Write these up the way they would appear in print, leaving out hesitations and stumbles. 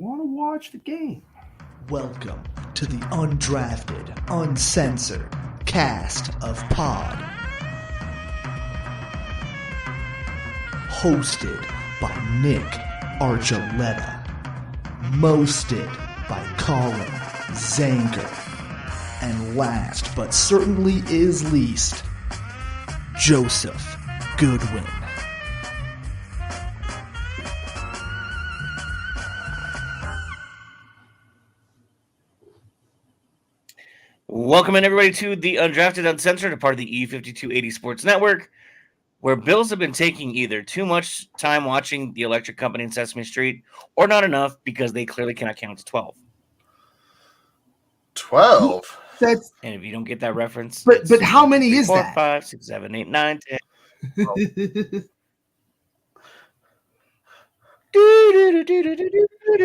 Want to watch the game. Welcome to the Undrafted Uncensored cast of Pod. Hosted by Nick Archuleta. Mosted by Colin Zanker. And last but certainly is least, Joseph Goodwin. Welcome in, everybody, to the Undrafted Uncensored, a part of the E5280 Sports Network, where Bills have been taking either too much time watching The Electric Company in Sesame Street or not enough because they clearly cannot count to 12. 12? That's And if you don't get that reference, but how many is 4, that? 5, 6, 7, 8, 9, 10.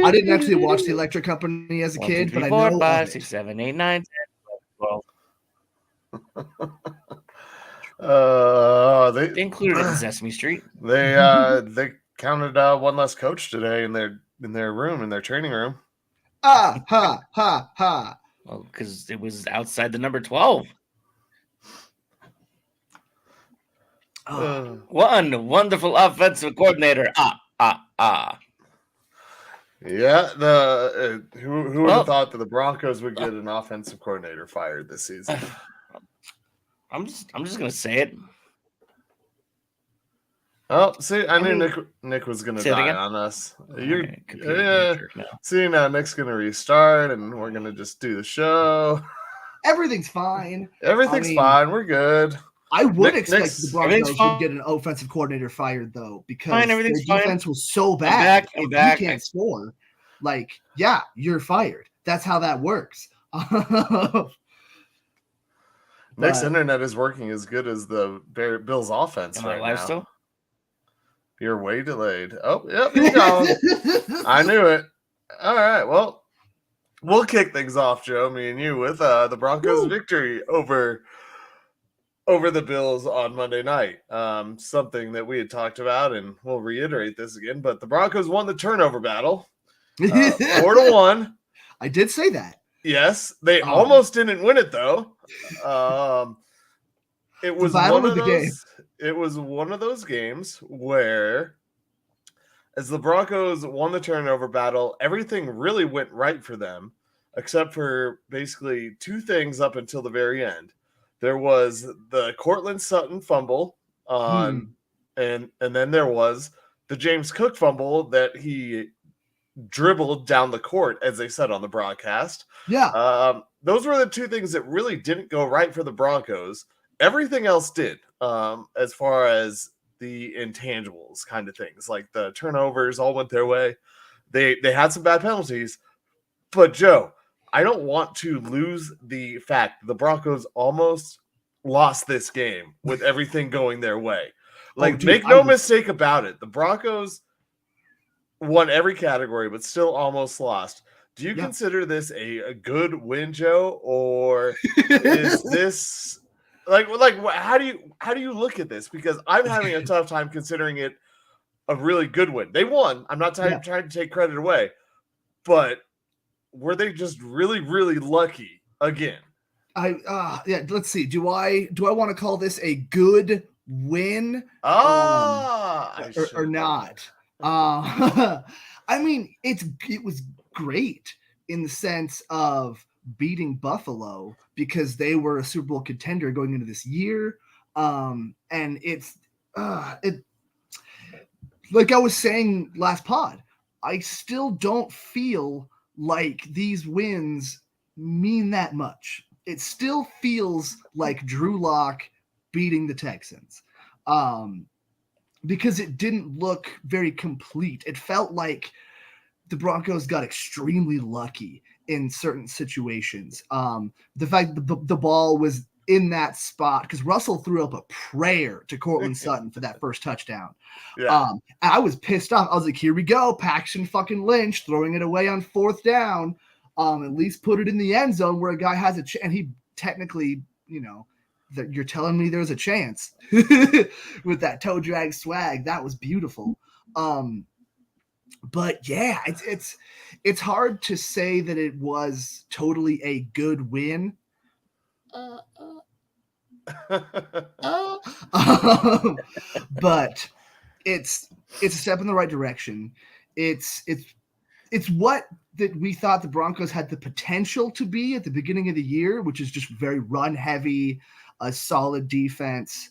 I didn't actually watch The Electric Company as a 1, kid, 2, 3, but 4, I know 5, of 6, it. 7, 8, 9, 10, 12. They included it in Sesame Street. They counted one less coach today in their room, in their training room. Ha ha. Well, because it was outside the number 12. One wonderful offensive coordinator. Yeah, who would have thought that the Broncos would get an offensive coordinator fired this season? I'm just gonna say it. Oh, see, I knew Nick was gonna die on us. See, now Nick's gonna restart, and we're gonna just do the show. Everything's fine. Everything's fine. We're good. I would expect the Broncos would get an offensive coordinator fired, though, because their defense was so bad. If you can't score, you're fired. That's how that works. Nick's internet is working as good as the Bills' offense right now. Still? You're way delayed. Oh, yep, he's gone. I knew it. All right, well, we'll kick things off, Joe, me and you, with the Broncos' victory over the Bills on Monday night. Something that we had talked about, and we'll reiterate this again, but the Broncos won the turnover battle 4-1. I did say that. Yes, they almost didn't win it, though. It was It was one of those games where, as the Broncos won the turnover battle, everything really went right for them, except for basically two things up until the very end. There was the Cortland Sutton fumble, and then there was the James Cook fumble that he dribbled down the court, as they said on the broadcast. Yeah. Those were the two things that really didn't go right for the Broncos. Everything else did, as far as the intangibles kind of things, like the turnovers all went their way. They had some bad penalties, but Joe, I don't want to lose the fact the Broncos almost lost this game with everything going their way. Make no mistake about it. The Broncos won every category, but still almost lost. Do you consider this a good win, Joe, or is this how do you look at this? Because I'm having a tough time considering it a really good win. They won. I'm not trying to take credit away, but were they just really, really lucky again? Let's see. Do I want to call this a good win? Or not? I mean, it was great in the sense of beating Buffalo because they were a Super Bowl contender going into this year. And it like I was saying last pod, I still don't feel like these wins mean that much. It still feels like Drew Lock beating the Texans. Because it didn't look very complete. It felt like the Broncos got extremely lucky in certain situations. The fact that the ball was in that spot, because Russell threw up a prayer to Cortland Sutton for that first touchdown. Yeah. I was pissed off. I was like, here we go. Paxton fucking Lynch throwing it away on fourth down. At least put it in the end zone where a guy has a chance. And he technically, that you're telling me there's a chance with that toe drag swag. That was beautiful. But yeah, it's hard to say that it was totally a good win. But it's a step in the right direction. It's what that we thought the Broncos had the potential to be at the beginning of the year, which is just very run heavy, a solid defense.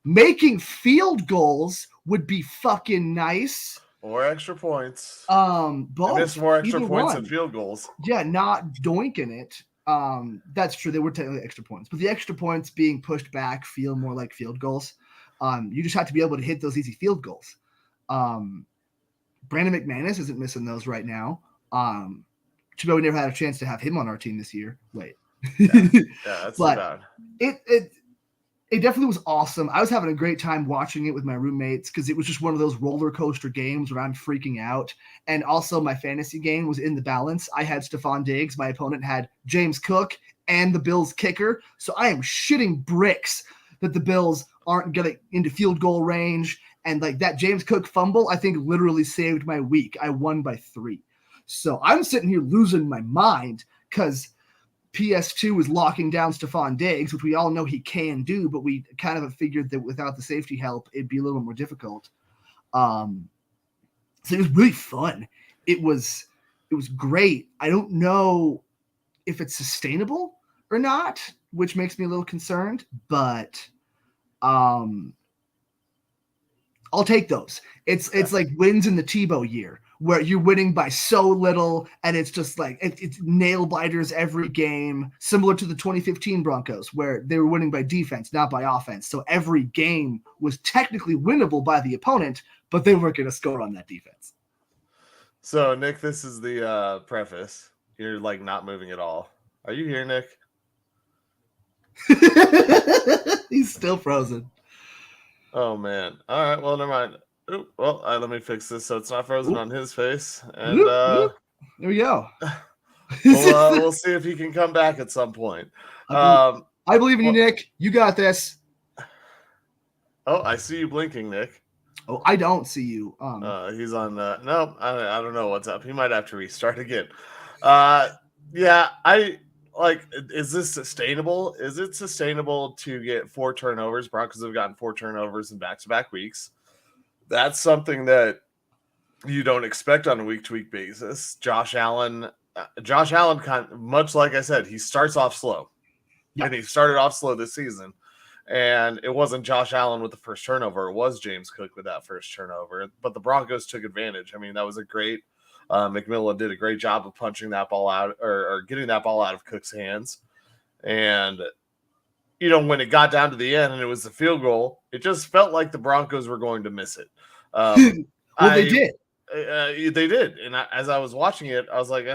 Making field goals would be fucking nice. Or extra points. Both. I missed more extra points than field goals. Yeah, not doinking it. That's true. They were technically extra points, but the extra points being pushed back feel more like field goals. You just have to be able to hit those easy field goals. Brandon McManus isn't missing those right now. Too bad we never had a chance to have him on our team this year. Wait. Yeah, that's too bad. It definitely was awesome. I was having a great time watching it with my roommates because it was just one of those roller coaster games where I'm freaking out. And also my fantasy game was in the balance. I had Stephon Diggs. My opponent had James Cook and the Bills kicker. So I am shitting bricks that the Bills aren't getting into field goal range. And like that James Cook fumble, I think literally saved my week. I won by 3. So I'm sitting here losing my mind because PS2 is locking down Stephon Diggs, which we all know he can do, but we kind of figured that without the safety help, it'd be a little more difficult. So it was really fun. It was great. I don't know if it's sustainable or not, which makes me a little concerned, but I'll take those. It's like wins in the Tebow year, where you're winning by so little, and it's just like it's nail biters every game, similar to the 2015 Broncos, where they were winning by defense, not by offense. So every game was technically winnable by the opponent, but they weren't going to score on that defense. So, Nick, this is the preface. You're like not moving at all. Are you here, Nick? He's still frozen. Oh, man. All right. Well, never mind. Ooh, well, let me fix this so it's not frozen on his face. And there we go. We'll see if he can come back at some point. I believe in you, Nick. You got this. Oh, I see you blinking, Nick. Oh, I don't see you. He's on. No, I don't know what's up. He might have to restart again. Yeah, I like. Is this sustainable? Is it sustainable to get 4 turnovers? Broncos have gotten 4 turnovers in back-to-back weeks. That's something that you don't expect on a week-to-week basis. Josh Allen, kind of, much like I said, he starts off slow, and he started off slow this season. And it wasn't Josh Allen with the first turnover; it was James Cook with that first turnover. But the Broncos took advantage. I mean, that was a great. McMillan did a great job of punching that ball out or getting that ball out of Cook's hands. And when it got down to the end and it was the field goal, it just felt like the Broncos were going to miss it. They did. They did. And as I was watching it, I was like,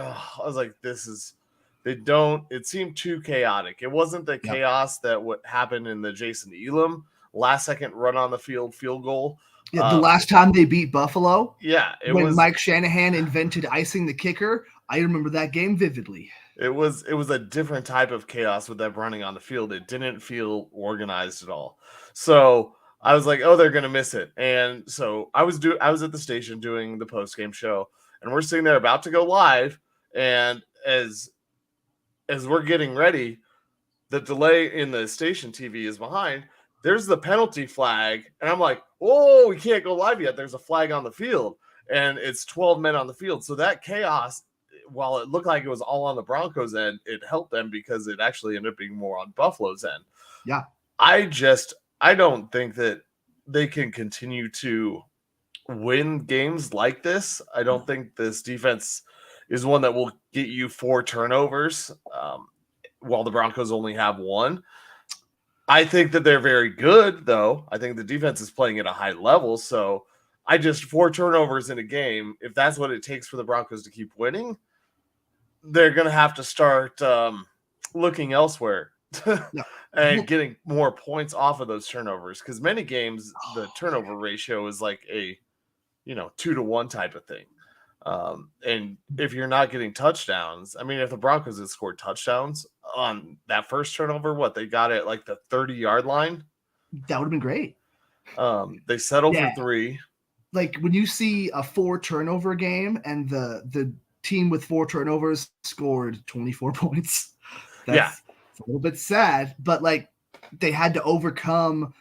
it seemed too chaotic. It wasn't the chaos that what happened in the Jason Elam last second run on the field goal. Yeah, the last time they beat Buffalo. Yeah. When Mike Shanahan invented icing the kicker. I remember that game vividly. It was a different type of chaos with them running on the field. It didn't feel organized at all. So I was like, oh, they're going to miss it. And so I was at the station doing the post-game show, and we're sitting there about to go live. And as we're getting ready, the delay in the station TV is behind. There's the penalty flag. And I'm like, oh, we can't go live yet. There's a flag on the field, and it's 12 men on the field. So that chaos, while it looked like it was all on the Broncos end, it helped them because it actually ended up being more on Buffalo's end. Yeah. I don't think that they can continue to win games like this. I don't think this defense is one that will get you 4 turnovers while the Broncos only have 1. I think that they're very good, though. I think the defense is playing at a high level. So 4 turnovers in a game, if that's what it takes for the Broncos to keep winning, they're going to have to start looking elsewhere and getting more points off of those turnovers. Because many games, the turnover ratio is like a 2-to-1 type of thing. And if you're not getting touchdowns, I mean, if the Broncos had scored touchdowns on that first turnover, they got it like the 30-yard line. That would have been great. They settled for 3. like when you see a 4 turnover game and the team with 4 turnovers scored 24 points, that's a little bit sad, but like they had to overcome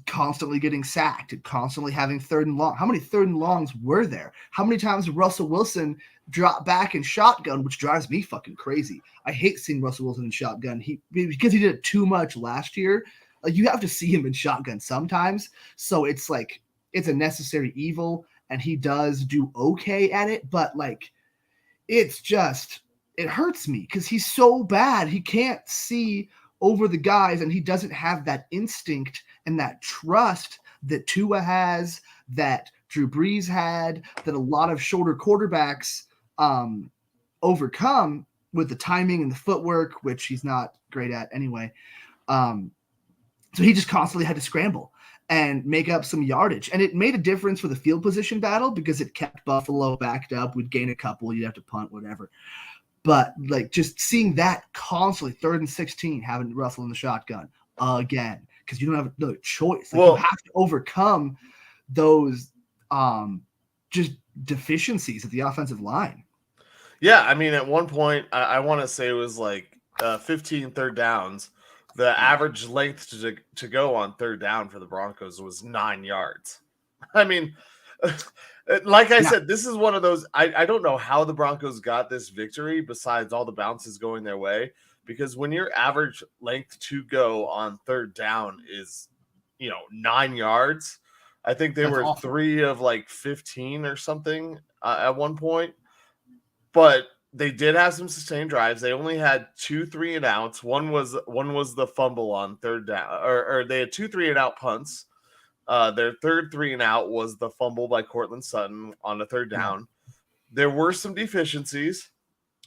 constantly getting sacked and constantly having 3rd and long. How many 3rd and longs were there? How many times did Russell Wilson drop back in shotgun, which drives me fucking crazy? I hate seeing Russell Wilson in shotgun. Because he did it too much last year. Like you have to see him in shotgun sometimes. So it's like it's a necessary evil, and he does do okay at it, but like it's just it hurts me because he's so bad. He can't see over the guys, and he doesn't have that instinct and that trust that Tua has, that Drew Brees had, that a lot of shorter quarterbacks overcome with the timing and the footwork, which he's not great at anyway. So he just constantly had to scramble and make up some yardage. And it made a difference for the field position battle because it kept Buffalo backed up. We'd gain a couple, you'd have to punt, whatever. But like just seeing that constantly 3rd and 16, having Russell in the shotgun again, because you don't have another choice. Like you have to overcome those just deficiencies at the offensive line. Yeah, I mean, at one point, I want to say it was like 15 third downs. The average length to go on 3rd down for the Broncos was 9 yards. I mean, like I said, this is one of those. I don't know how the Broncos got this victory besides all the bounces going their way, because when your average length to go on 3rd down is, 9 yards, I think they were awful. 3 of like 15 or something at one point. But they did have some sustained drives. They only had 2 3-and-outs. One was the fumble on 3rd down, or they had 2 3-and-out punts. Their 3rd 3-and-out was the fumble by Cortland Sutton on a 3rd down. There were some deficiencies.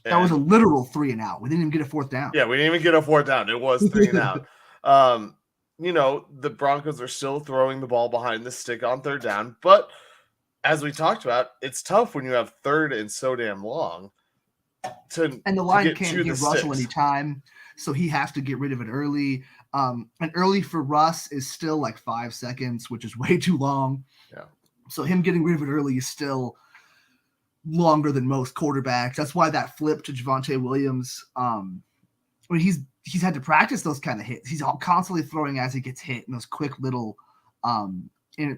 That was a literal 3-and-out. We didn't even get a 4th down. Yeah, we didn't even get a 4th down. It was 3-and-out. The Broncos are still throwing the ball behind the stick on 3rd down, but as we talked about, it's tough when you have 3rd and so damn long. And the line can't give Russell any time, so he has to get rid of it early. And early for Russ is still like 5 seconds, which is way too long. Yeah. So him getting rid of it early is still longer than most quarterbacks. That's why that flip to Javonte Williams. He's had to practice those kind of hits. He's constantly throwing as he gets hit in those quick little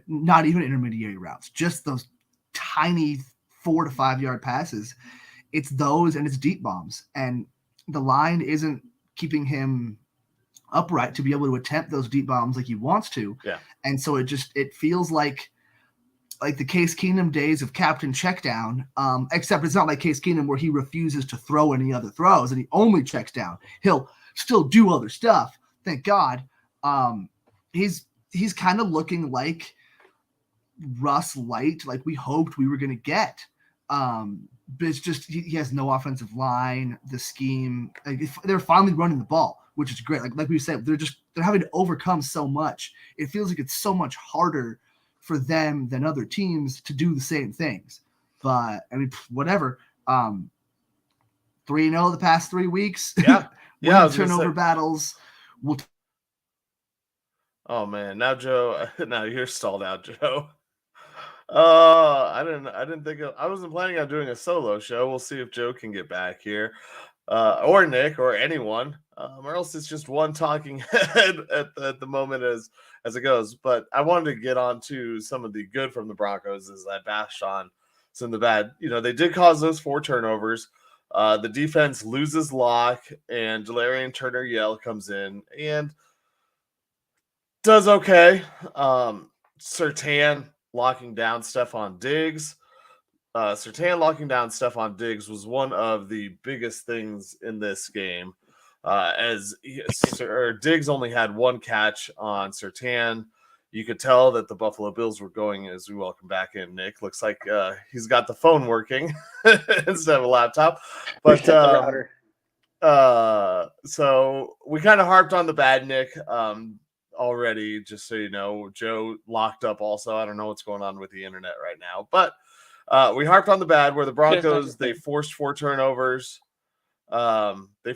not even intermediary routes, just those tiny 4 to 5 yard passes. It's those and it's deep bombs, and the line isn't keeping him upright to be able to attempt those deep bombs like he wants to. Yeah. And so it feels like the Case Keenum days of Captain Checkdown, except it's not like Case Keenum where he refuses to throw any other throws and he only checks down. He'll still do other stuff. Thank God. He's kind of looking like Russ Light, like we hoped we were going to get. But it's just he has no offensive line. The scheme, they're finally running the ball, which is great. Like we said, they're having to overcome so much. It feels like it's so much harder for them than other teams to do the same things. But I mean, whatever. 3-0 the past 3 weeks. Yeah, yeah. Turnover battles. Oh man, now Joe, now you're stalled out, Joe. I didn't think I wasn't planning on doing a solo show. We'll see if Joe can get back here, or Nick, or anyone, or else it's just one talking head at the moment as it goes. But I wanted to get on to some of the good from the Broncos as I bashed on some of the bad. They did cause those 4 turnovers. The defense loses Locke, and Delarian Turner-Yell comes in and does okay. Surtain locking down Stephon Diggs. Surtain locking down Stephon Diggs was one of the biggest things in this game. As Diggs only had 1 catch on Surtain. You could tell that the Buffalo Bills were going as we welcome back in Nick. Looks like he's got the phone working instead of a laptop. But so we kind of harped on the bad, Nick. Already, just so you know, Joe locked up also. I don't know what's going on with the internet right now, but we harped on the bad where the Broncos, they forced 4 turnovers. They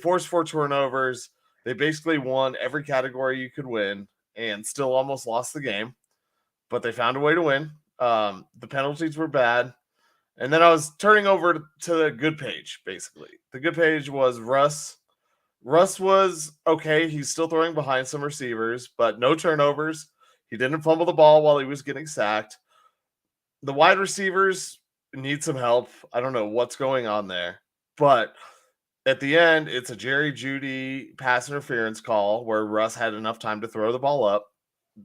basically won every category you could win and still almost lost the game, but they found a way to win. The penalties were bad. And then I was turning over to the good page, basically. The good page was Russ. Russ was okay. He's still throwing behind some receivers, but no turnovers. He didn't fumble the ball while he was getting sacked. The wide receivers need some help. I don't know what's going on there. But at the end, it's a Jerry Jeudy pass interference call where Russ had enough time to throw the ball up.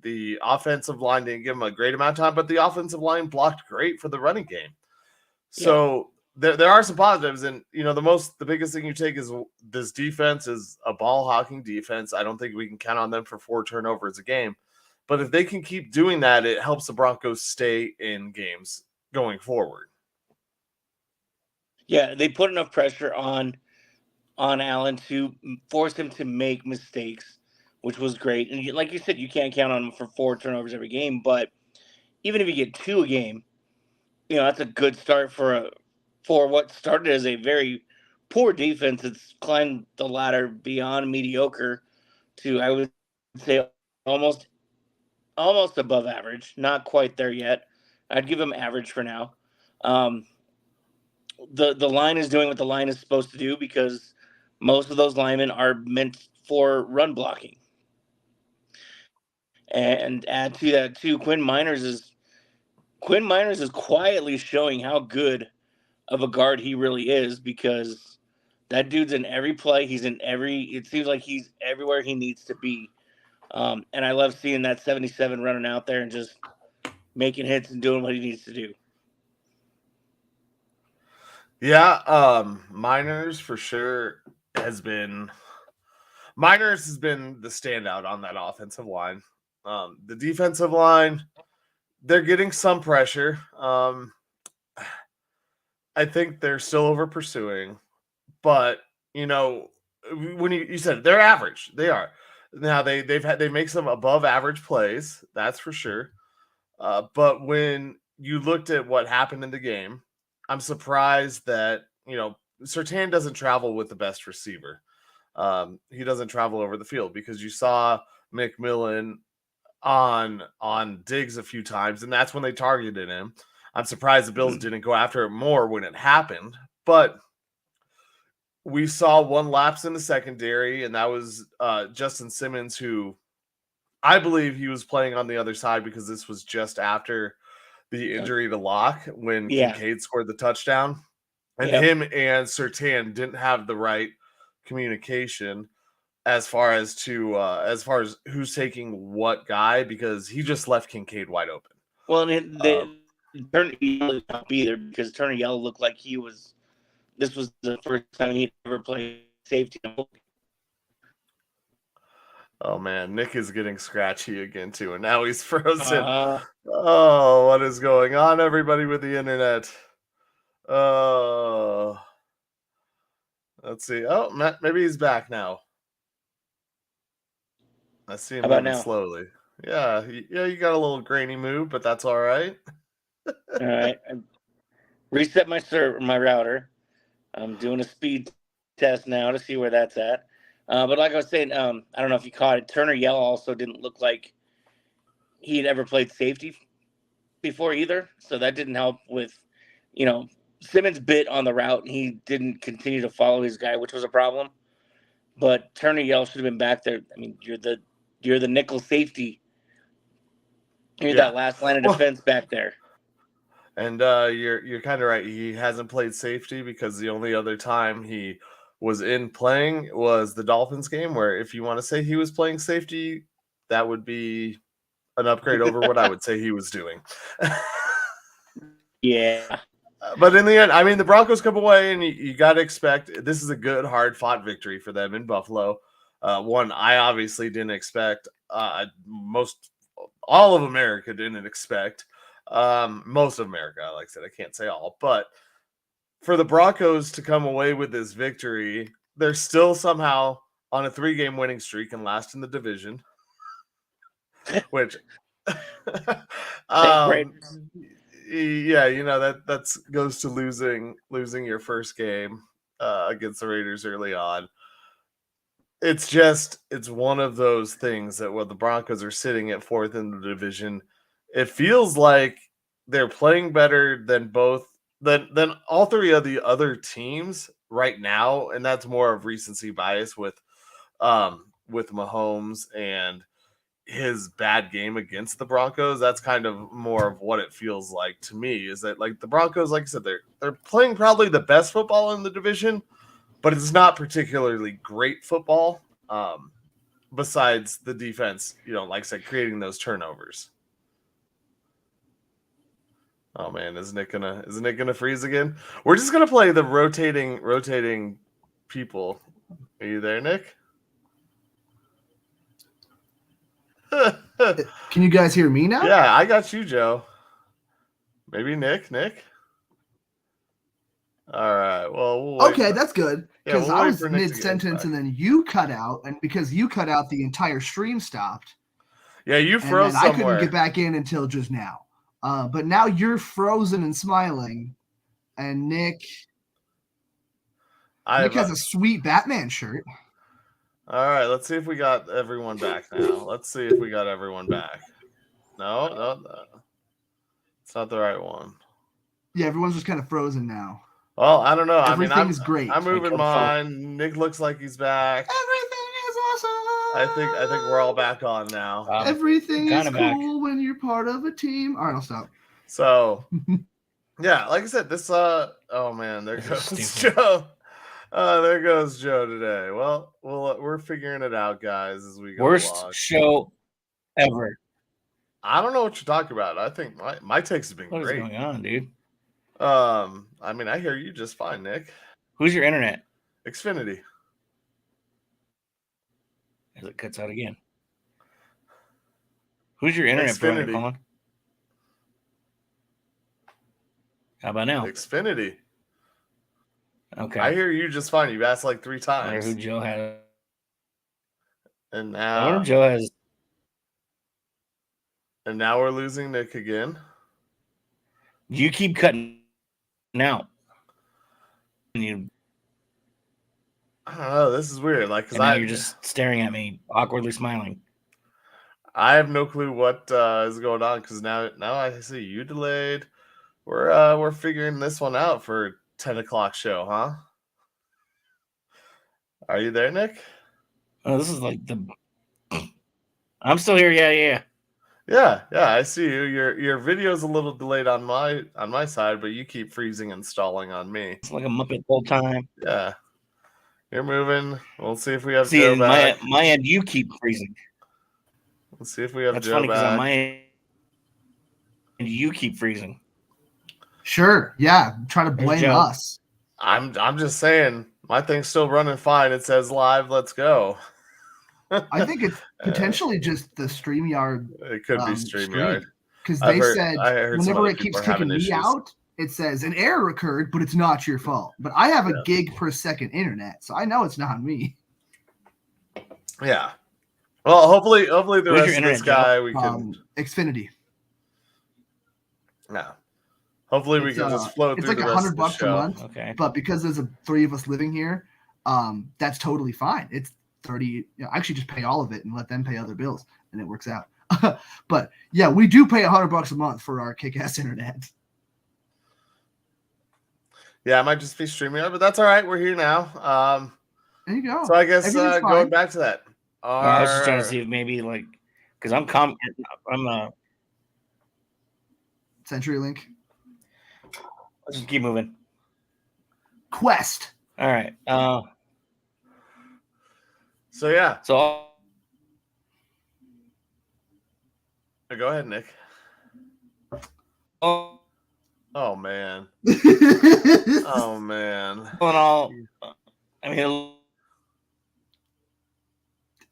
The offensive line didn't give him a great amount of time, but the offensive line blocked great for the running game. So there are some positives, and the biggest thing you take is this defense is a ball hawking defense. I don't think we can count on them for 4 turnovers a game, but if they can keep doing that, it helps the Broncos stay in games going forward. Yeah, they put enough pressure on Allen to force him to make mistakes, which was great. And like you said, you can't count on him for 4 turnovers every game, but even if you get 2 a game, that's a good start for what started as a very poor defense. It's climbed the ladder beyond mediocre to, I would say, almost above average. Not quite there yet. I'd give them average for now. The line is doing what the line is supposed to do because most of those linemen are meant for run blocking. And add to that too, Quinn Miners is quietly showing how good of a guard he really is, because that dude's in every play. It seems like he's everywhere he needs to be. And I love seeing that 77 running out there and just making hits and doing what he needs to do. Yeah, Miners for sure has been the standout on that offensive line. The defensive line, they're getting some pressure. I think they're still over pursuing, but when you said they're average, they are. Now they make some above average plays, that's for sure. But when you looked at what happened in the game, I'm surprised that Surtain doesn't travel with the best receiver. He doesn't travel over the field, because you saw McMillan on Diggs a few times, and that's when they targeted him. I'm surprised the Bills didn't go after it more when it happened, but we saw one lapse in the secondary, and that was Justin Simmons, who I believe he was playing on the other side because this was just after the injury to Locke when Kincaid scored the touchdown. And him and Surtain didn't have the right communication as far as who's taking what guy, because he just left Kincaid wide open. Well, and Turner Yell not be there because Turner Yell looked like this was the first time he'd ever played safety. Oh man, Nick is getting scratchy again too, and now he's frozen. Oh, what is going on, everybody, with the internet? Oh, let's see. Oh, Matt, maybe he's back now. I see him moving slowly. Yeah, you got a little grainy move, but that's all right. All right, I reset my router. I'm doing a speed test now to see where that's at. But like I was saying, I don't know if you caught it. Turner Yell also didn't look like he had ever played safety before either, so that didn't help with, Simmons bit on the route and he didn't continue to follow his guy, which was a problem. But Turner Yell should have been back there. I mean, you're the nickel safety. You're that last line of defense back there. And you're kind of right. He hasn't played safety because the only other time he was in playing was the Dolphins game, where if you want to say he was playing safety, that would be an upgrade over what I would say he was doing. Yeah. But in the end, I mean, the Broncos come away, and you got to expect this is a good, hard-fought victory for them in Buffalo. One I obviously didn't expect. All of America didn't expect. Most of America, like I said, I can't say all. But for the Broncos to come away with this victory, they're still somehow on a 3-game winning streak and last in the division. Which, yeah, that goes to losing your first game against the Raiders early on. It's one of those things that when the Broncos are sitting at 4th in the division, it feels like they're playing better than than all three of the other teams right now, and that's more of recency bias with Mahomes and his bad game against the Broncos. That's kind of more of what it feels like to me, is that like the Broncos, like I said, they're playing probably the best football in the division, but it's not particularly great football. Besides the defense, like I said, creating those turnovers. Oh man, is Nick gonna freeze again? We're just gonna play the rotating people. Are you there, Nick? Can you guys hear me now? Yeah, I got you, Joe. Maybe Nick. All right. Well, okay, that's good. Because I was mid-sentence and then you cut out, and because you cut out, the entire stream stopped. Yeah, you froze somewhere. I couldn't get back in until just now. But now you're frozen and smiling, and Nick has a sweet Batman shirt. All right, let's see if we got everyone back now. No, it's not the right one. Yeah, everyone's just kind of frozen now. Well, I don't know. Everything is great. I'm moving mine. Nick looks like he's back. Everything is awesome. I think we're all back on now. Everything is cool when you're part of a team. All right, I'll stop. So, yeah, like I said, this oh man, there goes Joe. There goes Joe today. Well, we're figuring it out, guys, as we go. Worst show ever. I don't know what you're talking about. I think my takes have been great. What is going on, dude? I hear you just fine, Nick. Who's your internet? Xfinity. As it cuts out again. Who's your internet provider, Colin? How about now? Xfinity. Okay. I hear you just fine. You've asked like 3 times. I wonder who Joe had. And now I wonder Joe has. And now we're losing Nick again. You keep cutting out. I don't know. This is weird. Like, because you're just staring at me, awkwardly smiling. I have no clue what is going on, because now I see you delayed. We're figuring this one out for 10 o'clock show, huh? Are you there, Nick? Oh, this is like I'm still here. Yeah. Yeah, I see you. Your video's a little delayed on my side, but you keep freezing and stalling on me. It's like a Muppet the whole time. Yeah. You're moving. We'll see if we have Joe back. My end, you keep freezing. Let's see if we have That's Joe funny because back. on my end, you keep freezing. Sure. Yeah. Try to blame us. I'm just saying, my thing's still running fine. It says live. Let's go. I think it's potentially just the StreamYard. It could be StreamYard. Because they said whenever it keeps kicking me out, it says an error occurred, but it's not your fault. But I have a gig per second internet, so I know it's not me. Yeah. Well, hopefully the rest of this guy we can Xfinity. Yeah. Hopefully we can just float through the rest of the show. It's like $100 a month. Okay. But because there's 3 of us living here, that's totally fine. It's 30. I actually just pay all of it and let them pay other bills, and it works out. But yeah, we do pay $100 a month for our kick-ass internet. Yeah, it might just be StreamYard, but that's all right. We're here now. There you go. So I guess going back to that. I was just trying to see if maybe because I'm CenturyLink. Let's just keep moving. Quest. All right. So yeah. So go ahead, Nick. Oh man. Oh man. All in all, I mean,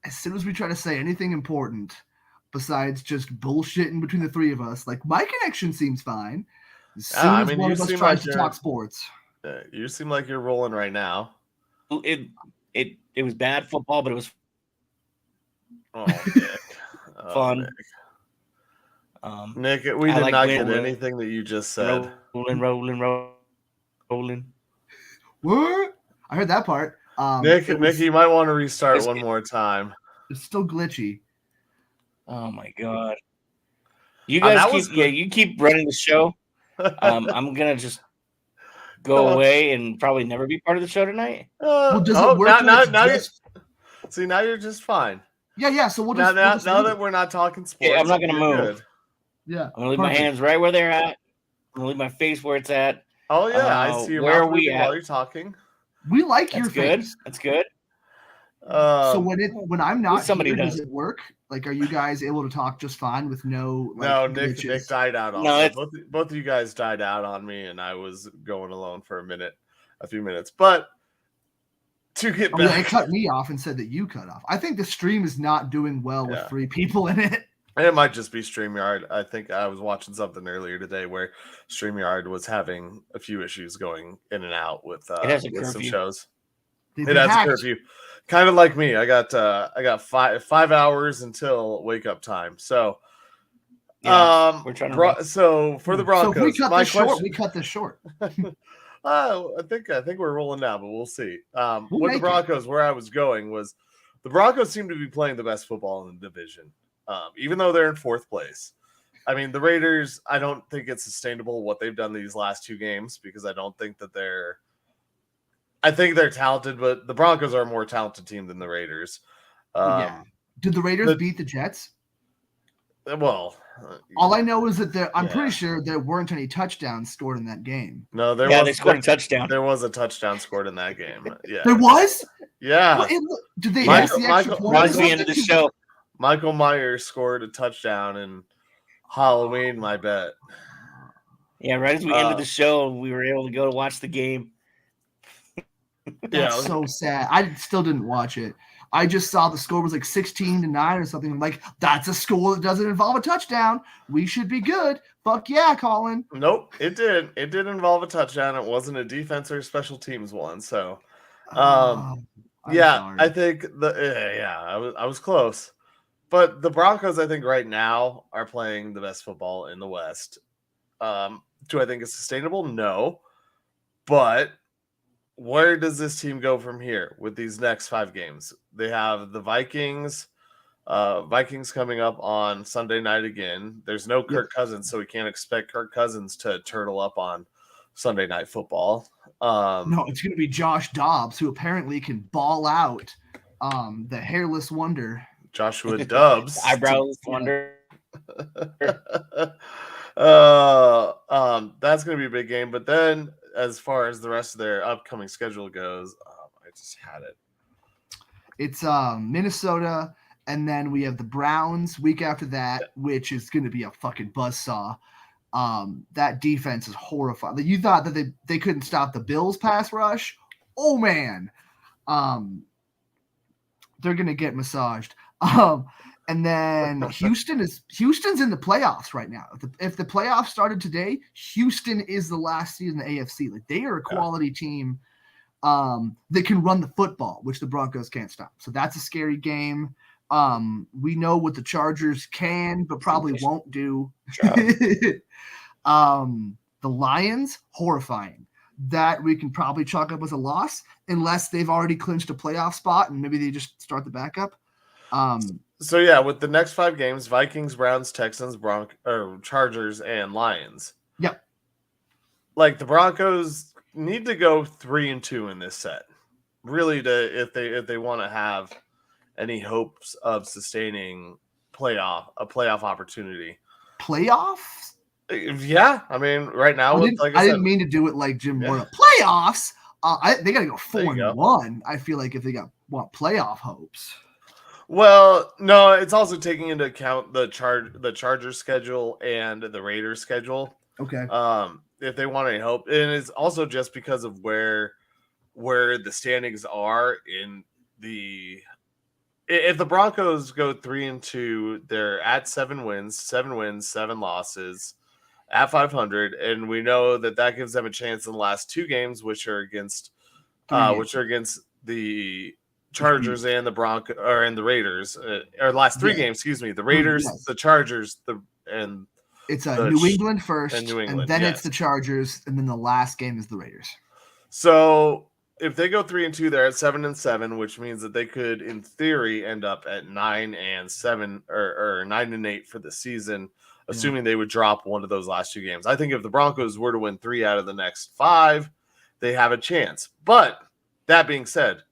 as soon as we try to say anything important besides just bullshitting between the 3 of us, like my connection seems fine. As soon as one of us tries to talk sports. You seem like you're rolling right now. It was bad football, but it was fun. Nick, we did not get anything that you just said. Rolling. What? I heard that part. Nick, you might want to restart one more time. It's still glitchy. Oh my god! You guys you keep running the show. I'm gonna just go away and probably never be part of the show tonight. Well, does it work? Now you're just fine. Yeah. So we'll just now that we're not talking sports. Okay, I'm not gonna move. Good. Yeah, I'm gonna leave my hands right where they're at. I'm gonna leave my face where it's at. Oh yeah, I see your mouth moving while you're talking. We like your face. That's good. So when I'm not here, does it work? Like, are you guys able to talk just fine with no? No, Nick died out on me. Both of you guys died out on me, and I was going alone for a few minutes. But to get back, it cut me off and said that you cut off. I think the stream is not doing well with 3 people in it. It might just be StreamYard. I think I was watching something earlier today where StreamYard was having a few issues going in and out with some shows. It has a curfew. Kind of like me. I got 5 hours until wake up time. So we're trying to so for the Broncos, so we cut this short. I think we're rolling down, but we'll see. With the Broncos, where I was going was the Broncos seem to be playing the best football in the division. Even though they're in 4th place. I mean, the Raiders, I don't think it's sustainable what they've done these last 2 games because I don't think that I think they're talented, but the Broncos are a more talented team than the Raiders. Did the Raiders beat the Jets? Well, all I know is that I'm pretty sure there weren't any touchdowns scored in that game. No, they scored a touchdown. There was a touchdown scored in that game. Yeah, there was. Yeah. Well, did they miss the extra point? Right at the end of the show, Michael Myers scored a touchdown in Halloween. I bet. Yeah, right as we ended the show, we were able to go to watch the game. That's so sad. I still didn't watch it. I just saw the score was like 16-9 or something. I'm like, that's a score that doesn't involve a touchdown. We should be good. Fuck yeah, Colin. Nope, it did. It did involve a touchdown. It wasn't a defense or special teams one. So, I think I was close. But the Broncos, I think right now are playing the best football in the West. Do I think it's sustainable? No. But where does this team go from here with these next 5 games? They have the Vikings. Vikings coming up on Sunday night again. There's no Kirk Cousins, so we can't expect Kirk Cousins to turtle up on Sunday Night Football. No, it's going to be Josh Dobbs, who apparently can ball out. The hairless wonder. Joshua Dobbs. Eyebrowless wonder. That's going to be a big game. But then as far as the rest of their upcoming schedule goes, I just had it. It's Minnesota, and then we have the Browns week after that, which is going to be a fucking buzzsaw. That defense is horrifying. You thought that they couldn't stop the Bills pass rush? Oh man. They're going to get massaged. And then Houston's in the playoffs right now. If the playoffs started today, Houston is the last seed in the AFC. Like, they are a quality team that can run the football, which the Broncos can't stop. So that's a scary game. We know what the Chargers can, but probably won't do. The Lions, horrifying. That we can probably chalk up as a loss unless they've already clinched a playoff spot and maybe they just start the backup. So yeah, with the next 5 games, Vikings, Browns, Texans, Chargers, and Lions. Yep. Like, the Broncos need to go 3-2 in this set, really, if they want to have any hopes of sustaining a playoff opportunity. Playoffs? Yeah, I mean, right now, I didn't mean to do it like Jim Moore. Playoffs. They got to go 4-1. I feel like if they want playoff hopes. Well, no, it's also taking into account the Chargers schedule and the Raiders schedule. Okay. If they want any hope, and it's also just because of where the standings are in the. If the Broncos go 3-2, they're at 7 wins, 7 losses, at 500, and we know that gives them a chance in the last 2 games, which are against the Chargers and the Raiders, or last 3 games, excuse me, the Raiders, the Chargers, it's New England first, and then it's the Chargers, and then the last game is the Raiders. So if they go 3-2, they're at 7-7, which means that they could, in theory, end up at 9-7 or 9-8 for the season. assuming they would drop one of those last 2 games. I think if the Broncos were to win 3 out of the next 5, they have a chance. But that being said,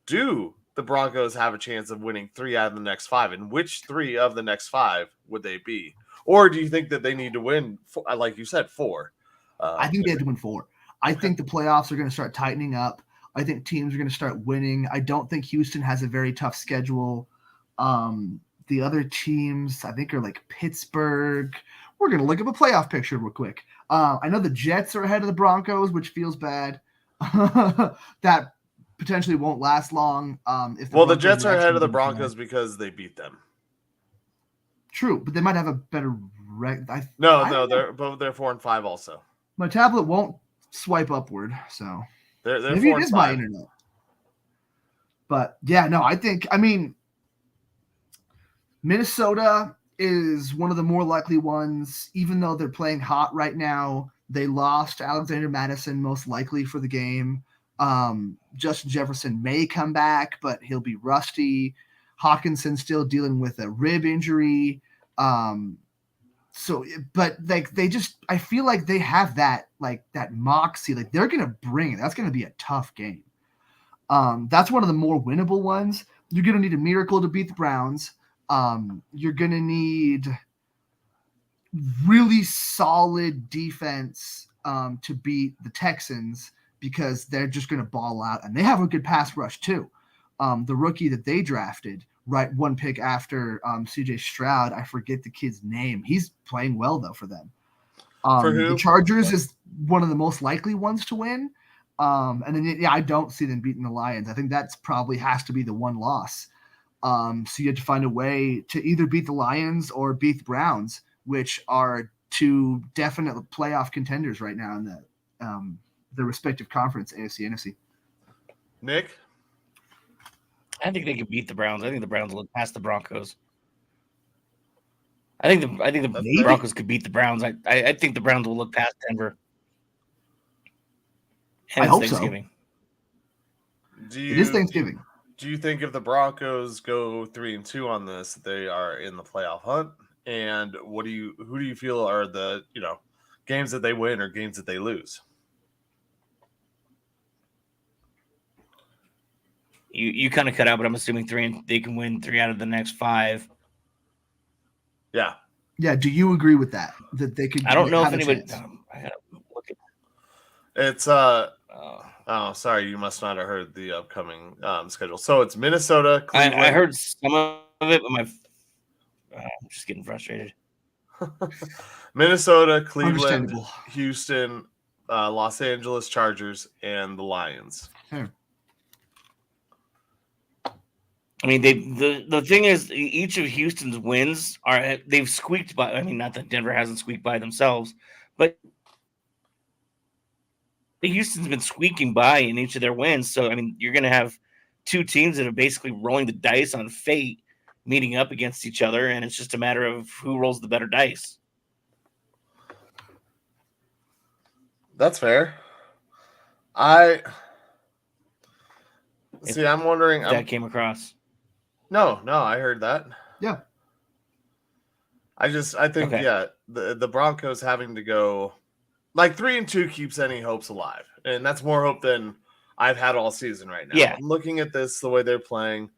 do the Broncos have a chance of winning 3 out of the next 5? And which 3 of the next 5 would they be? Or do you think that they need to win, like you said, 4? I think they have to win 4. I think the playoffs are going to start tightening up. I think teams are going to start winning. I don't think Houston has a very tough schedule. The other teams, I think, are like Pittsburgh. We're going to look up a playoff picture real quick. I know the Jets are ahead of the Broncos, which feels bad. That potentially won't last long. The Jets are ahead of the Broncos because they beat them. True, but they might have a better No, they're 4-5 also. My tablet won't swipe upward, so they're maybe 4-5. It is my internet. But yeah, no, I mean, Minnesota is one of the more likely ones, even though they're playing hot right now. They lost Alexander Madison most likely for the game. Justin Jefferson may come back, but he'll be rusty. Hawkinson still dealing with a rib injury. But like I feel like they have that moxie. Like they're gonna bring it. That's gonna be a tough game. That's one of the more winnable ones. You're gonna need a miracle to beat the Browns. You're going to need really solid defense to beat the Texans because they're just going to ball out. And they have a good pass rush, too. The rookie that they drafted, right, 1 pick after C.J. Stroud, I forget the kid's name. He's playing well, though, for them. For who? The Chargers is one of the most likely ones to win. And then, I don't see them beating the Lions. I think that's probably has to be the one loss. So you have to find a way to either beat the Lions or beat the Browns, which are 2 definite playoff contenders right now in the respective conference, AFC, NFC. Nick? I think they could beat the Browns. I think the Browns will look past the Broncos. I think the Broncos could beat the Browns. I think the Browns will look past Denver. And I hope Thanksgiving. So. It is Thanksgiving. Do you think if the Broncos go 3-2 on this, they are in the playoff hunt? And who do you feel are the games that they win or games that they lose? You kind of cut out, but I'm assuming they can win 3 out of the next 5. Yeah. Yeah. Do you agree with that? That they could? I don't know if anybody. I gotta look at. It's Oh, sorry, you must not have heard the upcoming schedule. So it's Minnesota, Cleveland. I heard some of it, but I'm just getting frustrated. Minnesota, Cleveland, Houston, Los Angeles Chargers, and the Lions. I mean, the thing is, each of Houston's wins they've squeaked by. I mean, not that Denver hasn't squeaked by themselves, but Houston's been squeaking by in each of their wins. So, I mean, you're going to have 2 teams that are basically rolling the dice on fate, meeting up against each other, and it's just a matter of who rolls the better dice. That's fair. I'm wondering. That came across. No, I heard that. Yeah. I think, okay. The Broncos having to go. Like 3-2 keeps any hopes alive, and that's more hope than I've had all season right now. Yeah. I'm looking at this the way they're playing.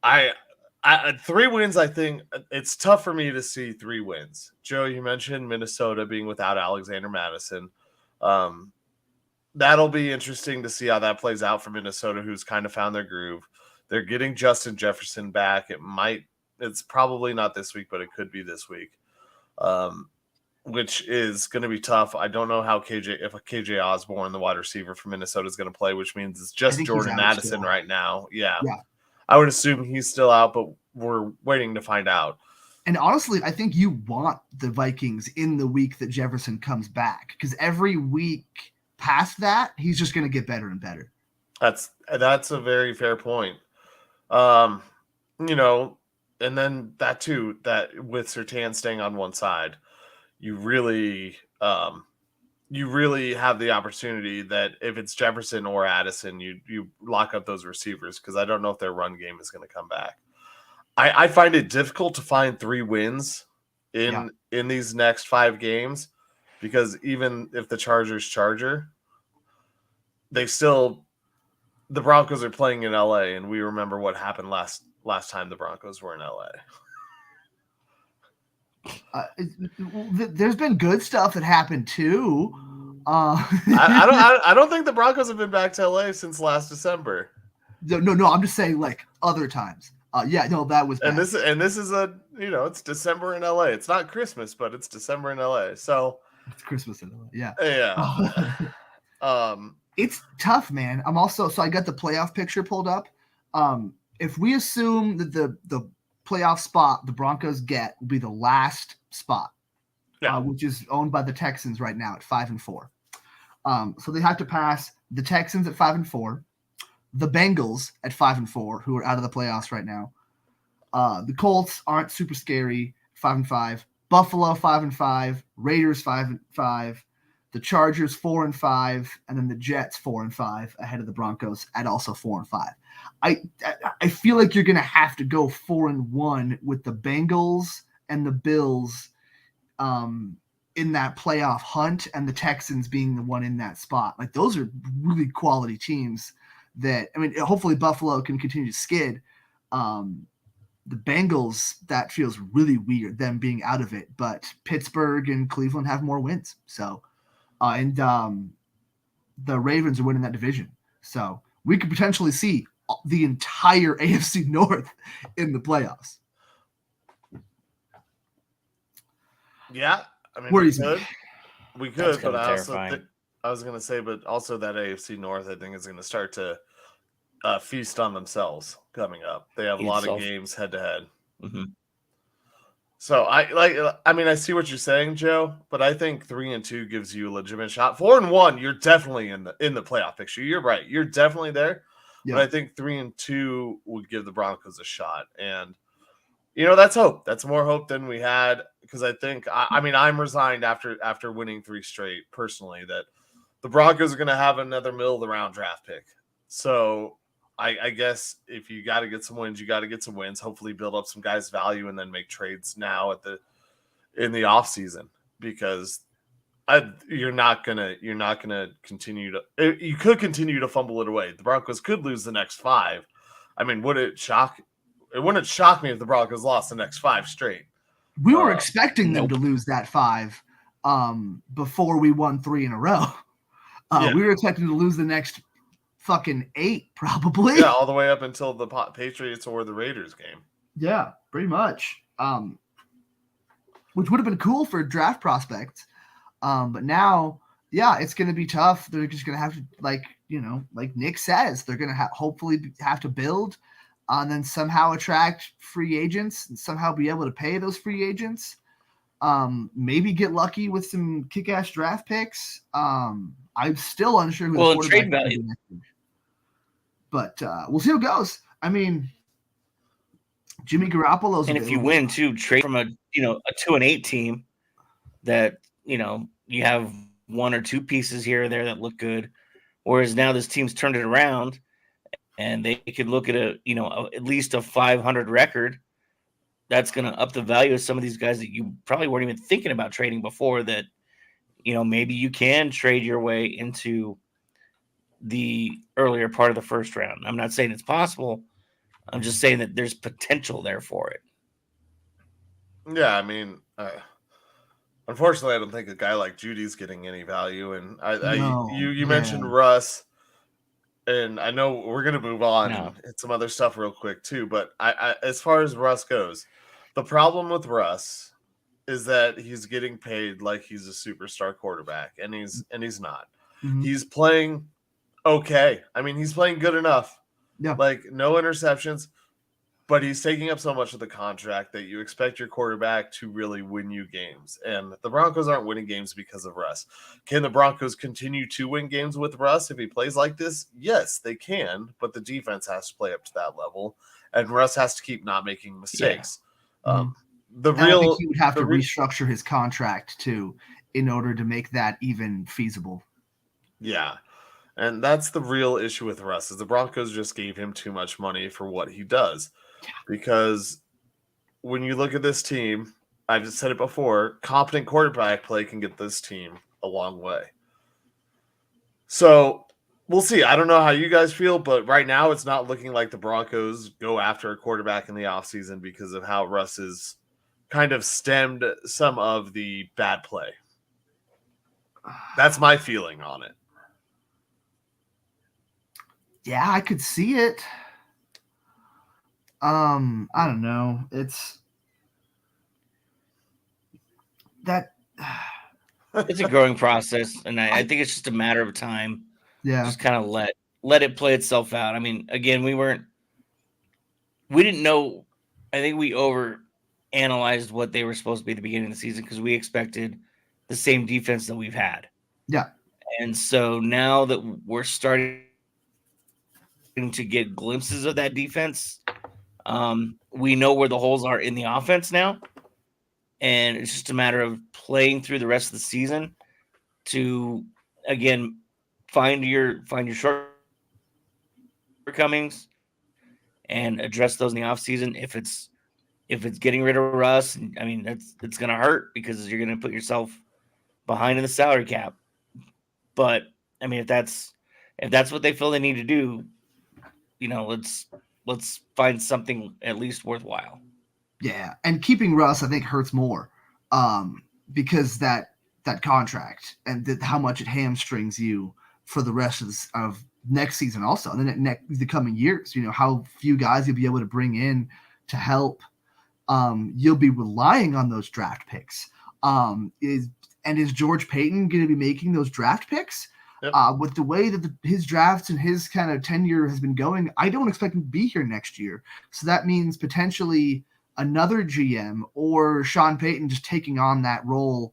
I 3 wins. I think it's tough for me to see 3 wins. Joe, you mentioned Minnesota being without Alexander Madison. That'll be interesting to see how that plays out for Minnesota, who's kind of found their groove. They're getting Justin Jefferson back. It's probably not this week, but it could be this week. Which is going to be tough. I don't know how KJ Osborne, the wide receiver for Minnesota, is going to play, which means it's just Jordan Addison right now. Yeah. I would assume he's still out, but we're waiting to find out. And honestly, I think you want the Vikings in the week that Jefferson comes back, because every week past that, he's just going to get better and better. That's a very fair point. And then that too, that with Surtain staying on one side, you really have the opportunity that if it's Jefferson or Addison, you lock up those receivers, because I don't know if their run game is going to come back. I find it difficult to find 3 wins in these next 5 games, because even if the Chargers the Broncos are playing in LA, and we remember what happened last time the Broncos were in LA. There's been good stuff that happened too. I don't think the Broncos have been back to LA since last December. No, I'm just saying like other times. That was bad. And this is it's December in LA. It's not Christmas, but it's December in LA. So it's Christmas in LA. Yeah. Yeah. It's tough, man. So I got the playoff picture pulled up. If we assume that the playoff spot the Broncos get will be the last spot, which is owned by the Texans right now at 5-4. So they have to pass the Texans at 5-4, the Bengals at 5-4, who are out of the playoffs right now. The Colts aren't super scary, 5-5. Buffalo 5-5, Raiders 5-5, the Chargers 4-5, and then the Jets 4-5 ahead of the Broncos at also 4-5. I feel like you're gonna have to go 4-1 with the Bengals and the Bills in that playoff hunt, and the Texans being the one in that spot. Like those are really quality teams. That hopefully Buffalo can continue to skid. The Bengals, that feels really weird, them being out of it, but Pittsburgh and Cleveland have more wins. So, and the Ravens are winning that division. So we could potentially see the entire AFC North in the playoffs. Yeah. We could, but I was going to say, but also that AFC North, I think, is going to start to feast on themselves coming up. They have a lot of games head to head. Mm-hmm. So I see what you're saying, Joe, but I think 3-2 gives you a legitimate shot. 4-1, you're definitely in the playoff picture. You're right. You're definitely there. Yeah. But I think 3-2 would give the Broncos a shot. And that's hope. That's more hope than we had, because I think I'm resigned after winning 3 straight personally that the Broncos are going to have another middle of the round draft pick. So I guess if you got to get some wins, you got to get some wins. Hopefully, build up some guys' value and then make trades now in the off season, because you're not gonna continue to. You could continue to fumble it away. The Broncos could lose the next 5. Would it shock? It wouldn't shock me if the Broncos lost the next 5 straight. We were expecting them to lose that 5 before we won 3 in a row. We were expecting to lose the next fucking 8, probably. Yeah, all the way up until the Patriots or the Raiders game. Yeah, pretty much. Which would have been cool for draft prospects. But now, it's going to be tough. They're just going to have to, like Nick says, they're going to hopefully have to build and then somehow attract free agents and somehow be able to pay those free agents. Maybe get lucky with some kick-ass draft picks. I'm still unsure who the quarterback trade value. But we'll see how it goes. Jimmy Garoppolo's and if you win too, trade from a 2-8 team that you have 1 or 2 pieces here or there that look good, whereas now this team's turned it around and they could look at at least a 500 record. That's going to up the value of some of these guys that you probably weren't even thinking about trading before, that maybe you can trade your way into the earlier part of the first round. I'm not saying it's possible. I'm just saying that there's potential there for it. Yeah, unfortunately, I don't think a guy like Judy's getting any value. And you mentioned Russ, and I know we're going to move on and some other stuff real quick too. But I as far as Russ goes, the problem with Russ is that he's getting paid like he's a superstar quarterback, and he's not. Mm-hmm. He's playing okay. He's playing good enough. Yeah. Like no interceptions, but he's taking up so much of the contract that you expect your quarterback to really win you games. And the Broncos aren't winning games because of Russ. Can the Broncos continue to win games with Russ if he plays like this? Yes, they can, but the defense has to play up to that level, and Russ has to keep not making mistakes. Yeah. I think he would have to restructure his contract too in order to make that even feasible. Yeah. And that's the real issue with Russ, is the Broncos just gave him too much money for what he does. Yeah. Because when you look at this team, I've just said it before, competent quarterback play can get this team a long way. So we'll see. I don't know how you guys feel, but right now it's not looking like the Broncos go after a quarterback in the offseason because of how Russ has kind of stemmed some of the bad play. That's my feeling on it. Yeah, I could see it. I don't know. It's that it's a growing process, and I think it's just a matter of time. Yeah. Just kind of let it play itself out. I mean, again, we didn't know. I think we over analyzed what they were supposed to be at the beginning of the season because we expected the same defense that we've had. Yeah. And so now that we're starting to get glimpses of that defense, we know where the holes are in the offense now. And it's just a matter of playing through the rest of the season to, again, find your shortcomings and address those in the offseason. If it's getting rid of Russ, I mean, it's going to hurt because you're going to put yourself behind in the salary cap. But I mean, if that's what they feel they need to do, let's find something at least worthwhile. Yeah, and keeping Russ, I think, hurts more because that contract and how much it hamstrings you for the rest of next season, also, and then the coming years. How few guys you'll be able to bring in to help. You'll be relying on those draft picks. Is George Payton going to be making those draft picks? Yep. With the way that his drafts and his kind of tenure has been going, I don't expect him to be here next year. So that means potentially another GM or Sean Payton just taking on that role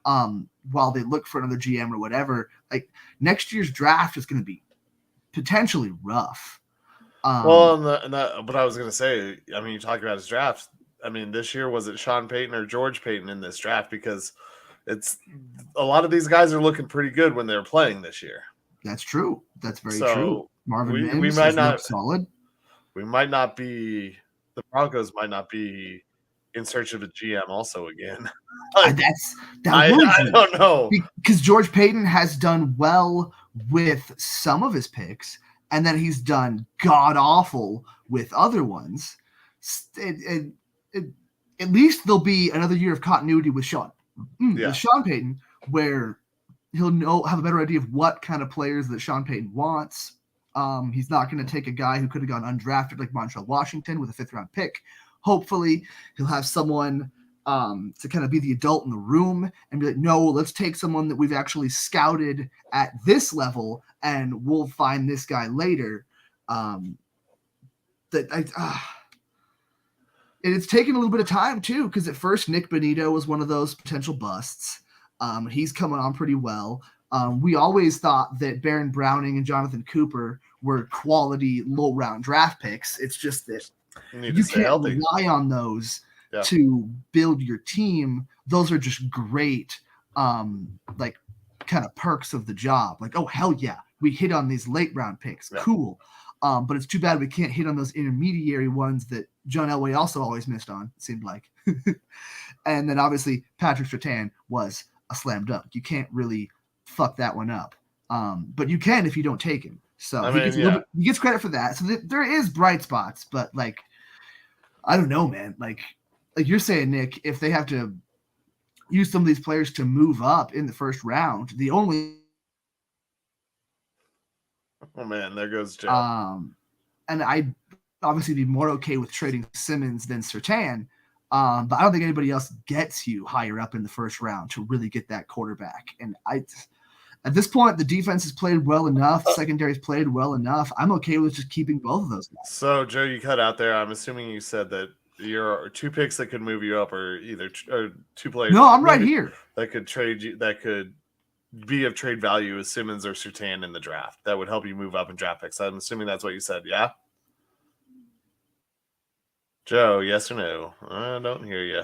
while they look for another GM or whatever. Like, next year's draft is going to be potentially rough. Well, but I was going to say, I mean, you talk about his draft. I mean, this year, was it Sean Payton or George Payton in this draft? Because it's a lot of these guys are looking pretty good when they're playing this year. That's true. That's very true. Marvin Mims we might not solid. We might not be. The Broncos might not be in search of a GM also again. I don't know, because George Payton has done well with some of his picks, and then he's done god awful with other ones. At least there'll be another year of continuity with Sean Payton, where he'll have a better idea of what kind of players that Sean Payton wants. He's not going to take a guy who could have gone undrafted like Montrell Washington with a 5th-round pick. Hopefully, he'll have someone to kind of be the adult in the room and be like, no, let's take someone that we've actually scouted at this level, and we'll find this guy later. It's taken a little bit of time, too, because at first Nick Bonito was one of those potential busts. He's coming on pretty well. We always thought that Baron Browning and Jonathan Cooper were quality low-round draft picks. It's just that you can't rely on those to build your team. Those are just great, kind of perks of the job. Like, oh, hell yeah, we hit on these late-round picks. Yeah. Cool. But it's too bad we can't hit on those intermediary ones that John Elway also always missed on, it seemed like. And then, obviously, Patrick Surtain was a slam dunk. You can't really fuck that one up. But you can if you don't take him. So he gets credit for that. So there is bright spots, but I don't know, man. Like you're saying, Nick, if they have to use some of these players to move up in the first round, the only there goes Joe. And I'd obviously be more okay with trading Simmons than Surtain. But I don't think anybody else gets you higher up in the first round to really get that quarterback. And at this point, the defense has played well enough. Secondary's played well enough. I'm okay with just keeping both of those guys. So, Joe, you cut out there. I'm assuming you said that your 2 picks that could move you up are either 2 players. No, I'm right here. That could trade you. That could be of trade value as Simmons or Surtain in the draft. That would help you move up in draft picks. I'm assuming that's what you said. Yeah. Joe, yes or no? I don't hear you.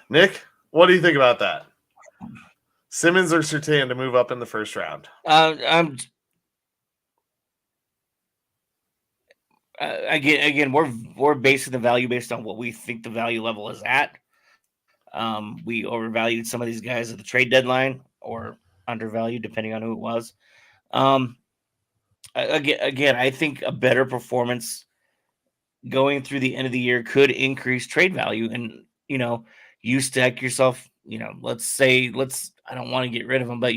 Nick, what do you think about that? Simmons or Surtain to move up in the first round? Again, we're basing the value based on what we think the value level is at. We overvalued some of these guys at the trade deadline, or undervalued, depending on who it was. Again, I think a better performance going through the end of the year could increase trade value. And, you stack yourself, I don't want to get rid of them, but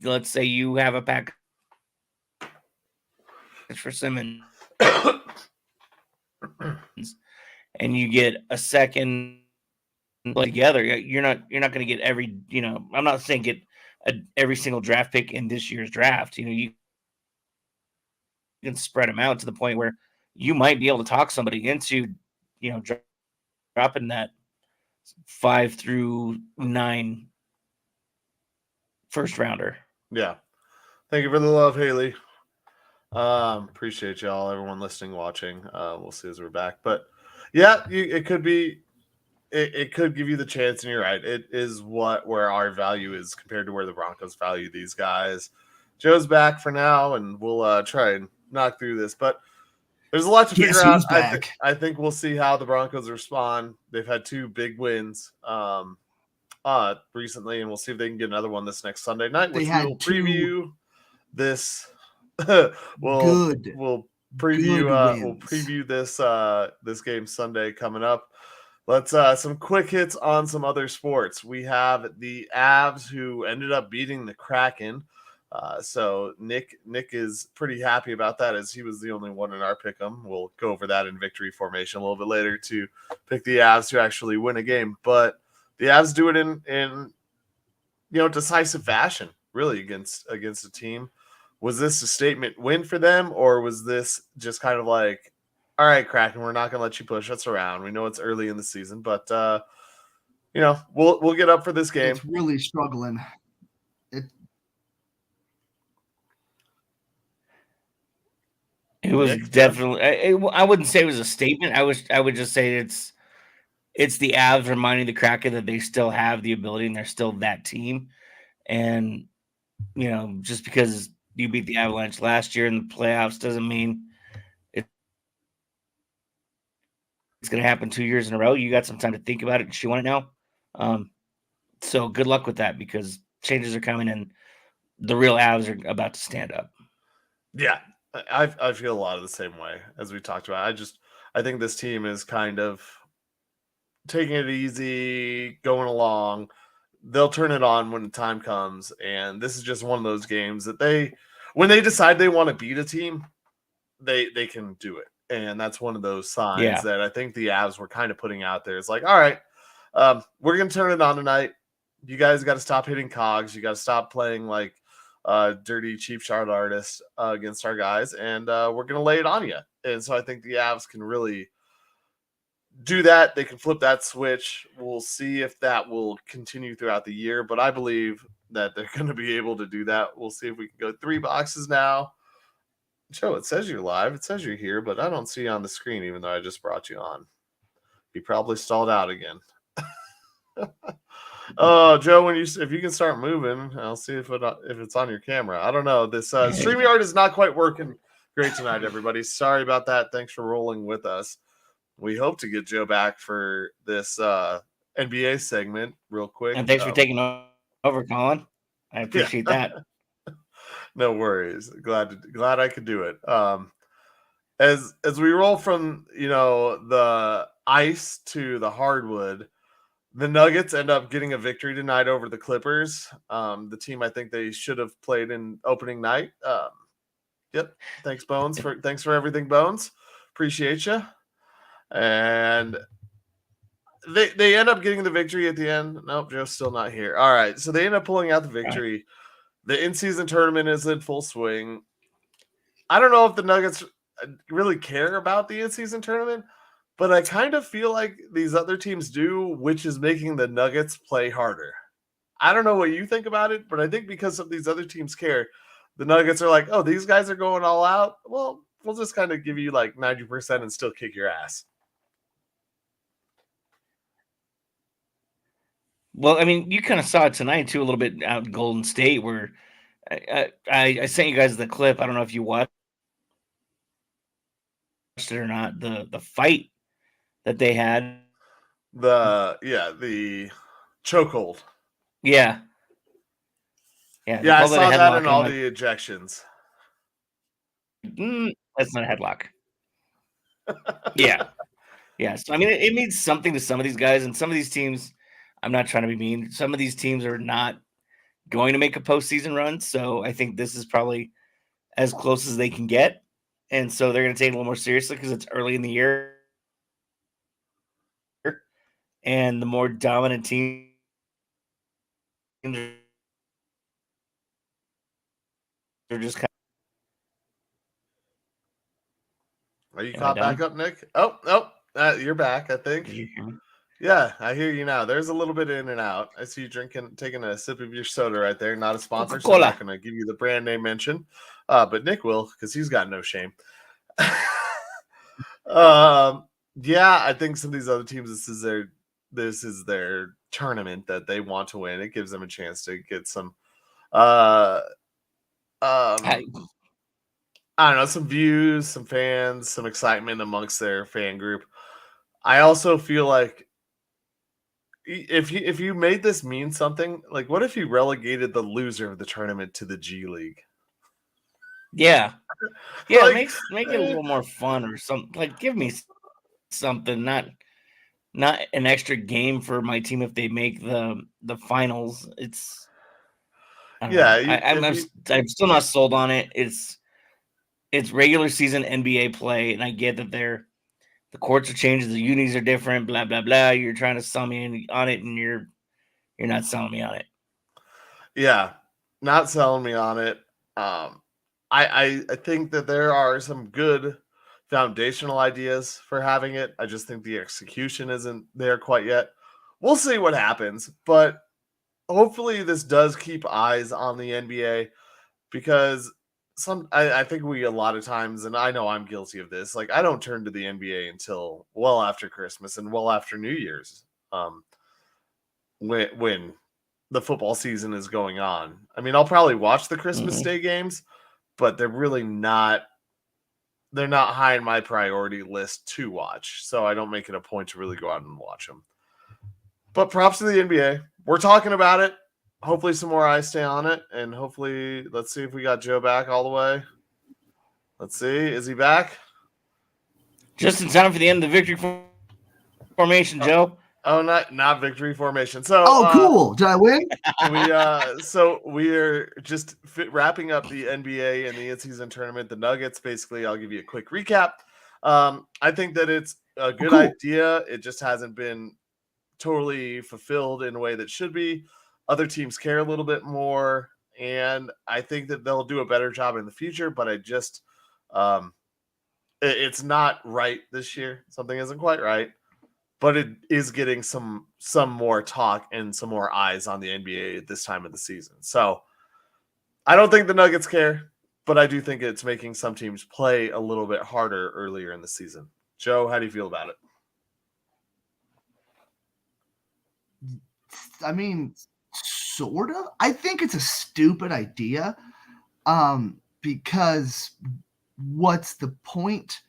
let's say you have a package for Simmons and you get a second together. You're not going to get every, I'm not saying get every single draft pick in this year's draft. You can spread them out to the point where you might be able to talk somebody into, dropping that 5 through 9 first rounder. Yeah. Thank you for the love, Haley. Appreciate y'all, everyone listening, watching. We'll see as we're back. But yeah, it could be, it could give you the chance, and you're right. It is where our value is compared to where the Broncos value these guys. Joe's back for now, and we'll try and knock through this. But there's a lot to figure out. I think we'll see how the Broncos respond. They've had 2 big wins recently, and we'll see if they can get another one this next Sunday night, which we'll preview this. we'll preview this game Sunday coming up. Let's some quick hits on some other sports. We have the Avs, who ended up beating the Kraken. So Nick is pretty happy about that, as he was the only one in our pick'em. We'll go over that in victory formation a little bit later to pick the Avs to actually win a game. But the Avs do it in decisive fashion, really, against a team. Was this a statement win for them, or was this just kind of like, all right, Kraken, we're not going to let you push us around. We know it's early in the season, but we'll get up for this game. It's really struggling. It was definitely. I wouldn't say it was a statement. I would just say it's the Avs reminding the Kraken that they still have the ability and they're still that team. And just because you beat the Avalanche last year in the playoffs doesn't mean it's going to happen 2 years in a row. You got some time to think about it and chew on it now. So good luck with that, because changes are coming and the real Avs are about to stand up. Yeah, I feel a lot of the same way as we talked about. I think this team is kind of taking it easy, going along. They'll turn it on when the time comes, and this is just one of those games that when they decide they want to beat a team, they can do it. And that's one of those signs that I think the Avs were kind of putting out there. It's like, all right, we're going to turn it on tonight. You guys got to stop hitting cogs. You got to stop playing like dirty, cheap shot artists against our guys, and we're going to lay it on you. And so I think the Avs can really do that. They can flip that switch. We'll see if that will continue throughout the year, but I believe that they're going to be able to do that. We'll see if we can go 3 boxes now. Joe, it says you're live. It says you're here, but I don't see you on the screen, even though I just brought you on. You probably stalled out again. Oh, Joe, if you can start moving, I'll see if it's on your camera. I don't know. This StreamYard is not quite working great tonight, everybody. Sorry about that. Thanks for rolling with us. We hope to get Joe back for this NBA segment real quick. And thanks for taking over, Colin. I appreciate that. No worries. Glad I could do it. As we roll from the ice to the hardwood, the Nuggets end up getting a victory tonight over the Clippers. The team I think they should have played in opening night. Yep. Thanks, Bones. Thanks for everything, Bones. Appreciate you. And they end up getting the victory at the end. Nope, Joe's still not here. All right, so they end up pulling out the victory. The in-season tournament is in full swing. I don't know if the Nuggets really care about the in-season tournament, but I kind of feel like these other teams do, which is making the Nuggets play harder. I don't know what you think about it, but I think because of these other teams care, the Nuggets are like, oh, these guys are going all out. Well, we'll just kind of give you like 90% and still kick your ass. Well, I mean, you kind of saw it tonight too, a little bit out in Golden State, where I sent you guys the clip. I don't know if you watched it or not. The fight that they had. The chokehold. Yeah. Yeah, I saw that in all the ejections. That's not a headlock. Yeah. Yeah. So, I mean, it means something to some of these guys, and some of these teams, I'm not trying to be mean, some of these teams are not going to make a postseason run. So I think this is probably as close as they can get. And so they're going to take it a little more seriously because it's early in the year. And the more dominant teams are just kind Are you caught back up, Nick? Oh, you're back, I think. Yeah, I hear you now. There's a little bit in and out. I see you taking a sip of your soda right there. Not a sponsor, so I'm not going to give you the brand name mention. But Nick will, because he's got no shame. Yeah, I think some of these other teams, this is their tournament that they want to win. It gives them a chance to get some I don't know, some views, some fans, some excitement amongst their fan group. I also feel like if you made this mean something, like what if you relegated the loser of the tournament to the G League? Yeah. Yeah, like, make it a little more fun or something. Like give me something, not an extra game for my team if they make the finals. It's I'm still not sold on it. It's regular season NBA play, and I get that the courts are changing, the unis are different, blah blah blah. You're trying to sell me on it, and you're not selling me on it. Yeah, not selling me on it. I think that there are some good foundational ideas for having it. I just think the execution isn't there quite yet. We'll see what happens, but hopefully this does keep eyes on the NBA because I think we a lot of times, and I know I'm guilty of this, like I don't turn to the NBA until well after Christmas and well after New Year's, when the football season is going on. I mean, I'll probably watch the Christmas Day games, but they're really not. They're not high in my priority list to watch, so I don't make it a point to really go out and watch them. But props to the NBA. We're talking about it. Hopefully some more eyes stay on it, and hopefully let's see if we got Joe back all the way. Let's see. Is he back? Just in time for the end of the victory formation, Joe. Oh, not victory formation. So cool. Did I win? We're just wrapping up the NBA and the in-season tournament. The Nuggets, basically, I'll give you a quick recap. I think that it's a good idea. It just hasn't been totally fulfilled in a way that should be. Other teams care a little bit more, and I think that they'll do a better job in the future, but I just it's not right this year. Something isn't quite right, but it is getting some more talk and some more eyes on the NBA at this time of the season. So I don't think the Nuggets care, but I do think it's making some teams play a little bit harder earlier in the season. Joe, how do you feel about it? I mean, sort of. I think it's a stupid idea because what's the point?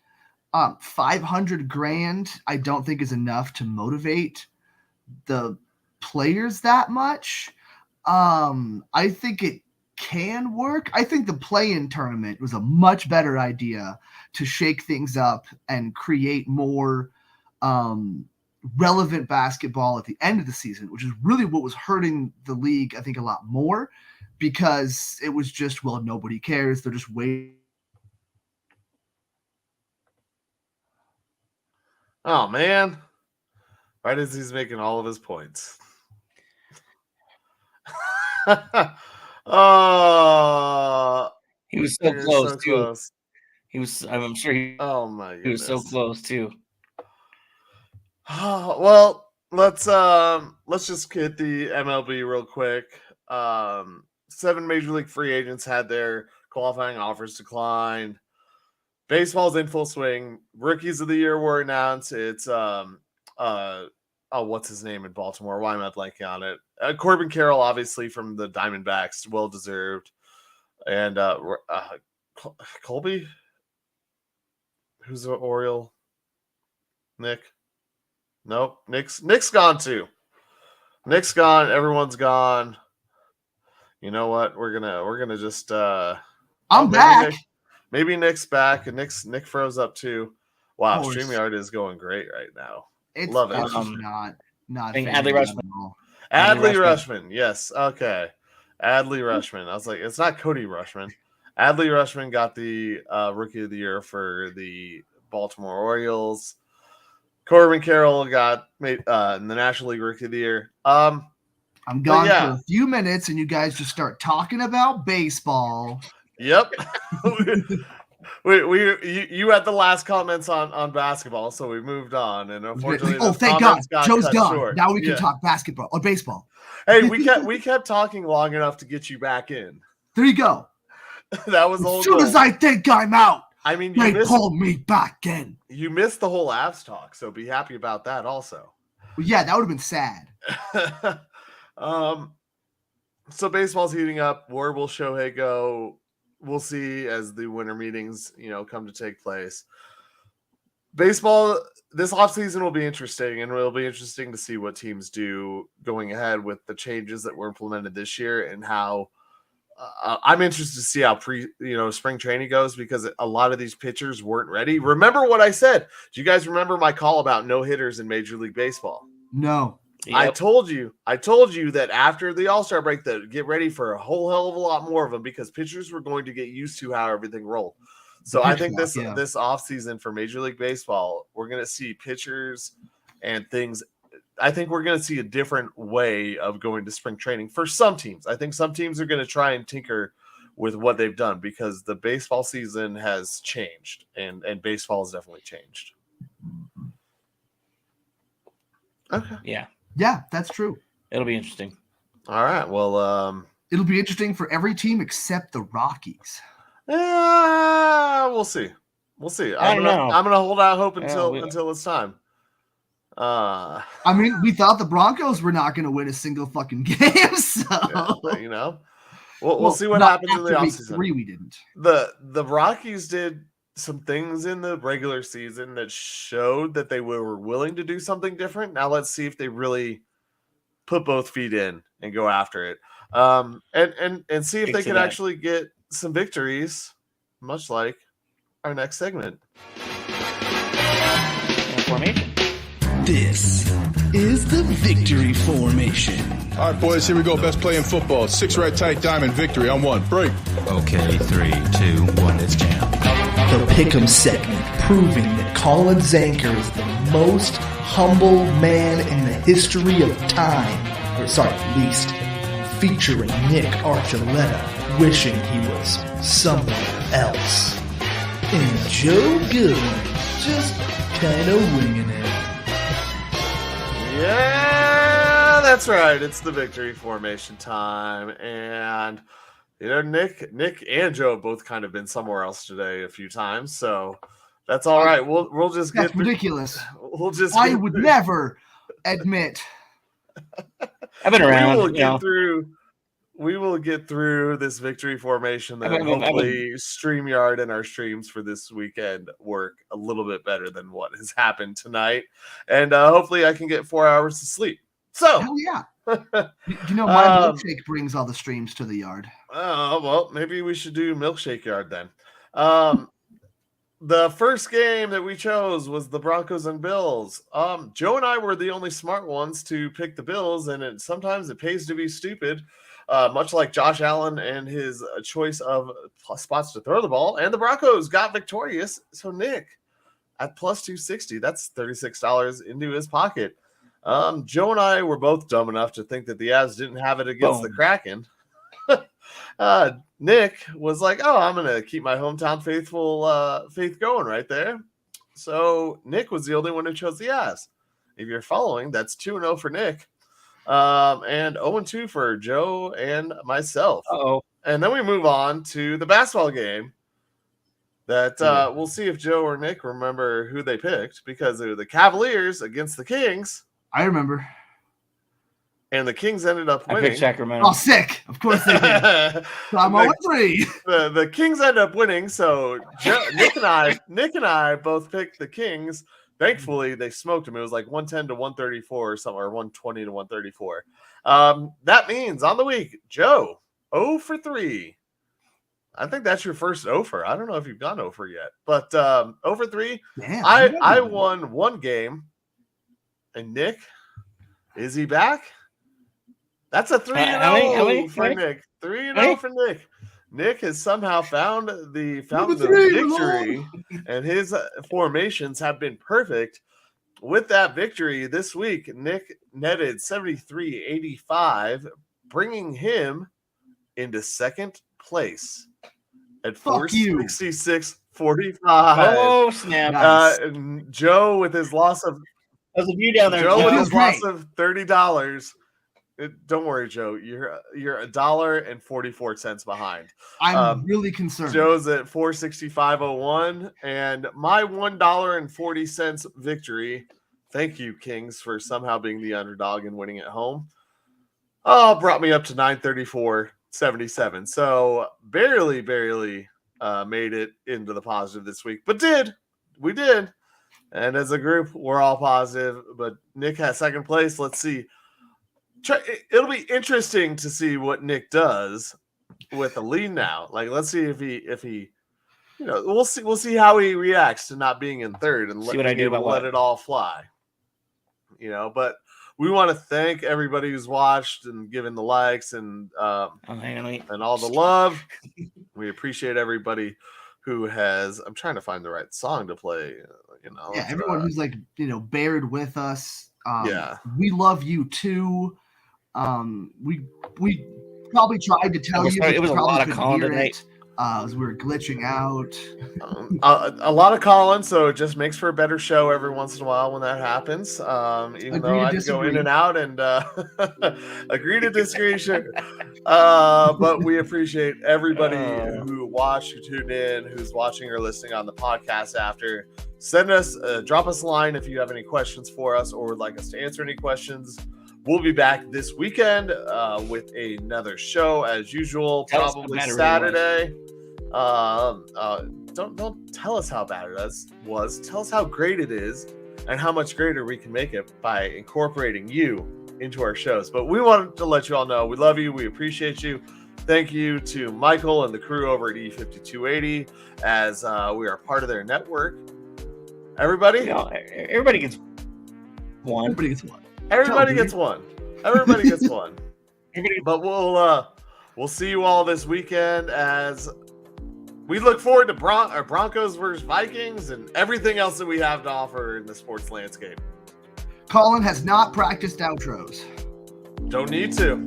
$500,000 I don't think is enough to motivate the players that much. I think it can work. I think the play-in tournament was a much better idea to shake things up and create more relevant basketball at the end of the season, which is really what was hurting the league, I think, a lot more, because it was just, well, nobody cares. They're just waiting. Oh, man. Right as he's making all of his points. He was so close, too. Close. I'm sure he was so close, too. Well, let's just hit the MLB real quick. 7 major league free agents had their qualifying offers declined. Baseball's in full swing. Rookies of the year were announced. It's what's his name in Baltimore? Why am I blanking on it? Corbin Carroll, obviously from the Diamondbacks, well deserved. And Colby, who's the Oriole? Nick. Nope. Nick's gone too. Nick's gone. Everyone's gone. You know what? We're gonna just. I'm back. Maybe Nick's back, and Nick froze up too. Wow, StreamYard is going great right now. Love it. It's just not. Adley Rushman. Adley Rushman. Yes. Okay. Adley Rushman. I was like, it's not Cody Rushman. Adley Rushman got the Rookie of the Year for the Baltimore Orioles. Corbin Carroll got made in the National League Rookie of the Year. I'm gone for a few minutes, and you guys just start talking about baseball. Yep. You had the last comments on basketball, so we moved on, and unfortunately, thank God, Joe's gone. Short. Now we can talk basketball or baseball. Hey, we kept talking long enough to get you back in. There you go. That was as soon as I think I'm out. I mean, they pulled me back in. You missed the whole Avs talk, so be happy about that also. Well, yeah, that would have been sad. So baseball's heating up. Where will Shohei go? We'll see as the winter meetings, come to take place. Baseball this offseason will be interesting, and it'll be interesting to see what teams do going ahead with the changes that were implemented this year and how I'm interested to see how spring training goes, because a lot of these pitchers weren't ready. Remember what I said? Do you guys remember my call about no hitters in Major League Baseball? No. Yep. I told you that after the All-Star break, that get ready for a whole hell of a lot more of them, because pitchers were going to get used to how everything rolled. So I think this offseason for Major League Baseball, we're going to see pitchers and things. I think we're going to see a different way of going to spring training for some teams. I think some teams are going to try and tinker with what they've done, because the baseball season has changed, and baseball has definitely changed. Okay. Yeah, that's true. It'll be interesting. All right. Well, it'll be interesting for every team except the Rockies. We'll see. I'm gonna hold out hope until it's time. I mean, we thought the Broncos were not going to win a single fucking game, so we'll see what happens in the offseason. 3 we didn't. The Rockies did some things in the regular season that showed that they were willing to do something different. Now let's see if they really put both feet in and go after it. And see if they can actually get some victories, much like our next segment. Formation. This is the victory formation. All right, boys, here we go. Best play in football. 6 red tight diamond victory on 1. Break. Okay, 3, 2, 1, let's jam. The Pick'em segment, proving that Colin Zanker is the most humble man in the history of time. Least. Featuring Nick Archuleta wishing he was somewhere else. And Joe Goodwin just kind of winging it. Yeah, that's right. It's the victory formation time. And, Nick and Joe have both kind of been somewhere else today a few times. So that's all right. We'll just get ridiculous. I would never admit. I've been around. We will get through this victory formation. That hopefully StreamYard and our streams for this weekend work a little bit better than what has happened tonight. And hopefully I can get 4 hours of sleep. So, hell yeah. My milkshake brings all the streams to the yard. Well, maybe we should do Milkshake Yard then. The first game that we chose was the Broncos and Bills. Joe and I were the only smart ones to pick the Bills, and sometimes it pays to be stupid. Much like Josh Allen and his choice of spots to throw the ball. And the Broncos got victorious. So, Nick, at plus 260, that's $36 into his pocket. Joe and I were both dumb enough to think that the Avs didn't have it against the Kraken. Nick was like, I'm going to keep my hometown faith going right there. So, Nick was the only one who chose the Avs. If you're following, that's 2-0 for Nick. And 0-2 for Joe and myself. Uh-oh. And then we move on to the basketball game that we'll see if Joe or Nick remember who they picked, because they were the Cavaliers against the Kings. I remember. And the Kings ended up winning. I picked Sacramento. Oh, sick. Of course they did. So I'm 0-3. The Kings ended up winning. So Nick and I both picked the Kings thankfully they smoked him. It was like 110 to 134 or something, or 120 to 134. That means on the week, Joe, 0 for 3. I think that's your first offer. I don't know if you've gone over yet, but 0 for 3. Damn, I won one game, and Nick, is he back? That's a 3-0 for Nick. 3-0 for Nick. Nick has somehow found the fountain of victory, and his formations have been perfect. With that victory this week, Nick netted 73.85, bringing him into second place at 466.45. Oh, snap. Joe with his loss of There's a view down there. Joe with his loss of $30. Don't worry, Joe. You're $1.44 behind. I'm really concerned. Joe's at 465.01, and my $1.40 victory. Thank you, Kings, for somehow being the underdog and winning at home. Brought me up to 934.77. So barely made it into the positive this week, but we did. And as a group, we're all positive. But Nick has second place. Let's see. It'll be interesting to see what Nick does with the lead now. Like, let's see if he, we'll see how he reacts to not being in third and let it all fly. But we want to thank everybody who's watched and given the likes and all the love. We appreciate everybody who has. I'm trying to find the right song to play. Everyone who's bared with us. Yeah, we love you too. We probably tried to tell you. It was a lot of calling tonight. As we were glitching out. A lot of calling, so it just makes for a better show every once in a while when that happens. Even though I go in and out and agree to disagree. Sure. But we appreciate everybody who watched, who tuned in, who's watching or listening on the podcast after. Drop us a line if you have any questions for us or would like us to answer any questions. We'll be back this weekend with another show as usual, probably Saturday. Don't tell us how bad it was. Tell us how great it is and how much greater we can make it by incorporating you into our shows. But we wanted to let you all know we love you. We appreciate you. Thank you to Michael and the crew over at E5280 as we are part of their network. Everybody gets one. Everybody gets one. Everybody gets one. But we'll see you all this weekend as we look forward to Broncos versus Vikings and everything else that we have to offer in the sports landscape. Colin has not practiced outros. Don't need to.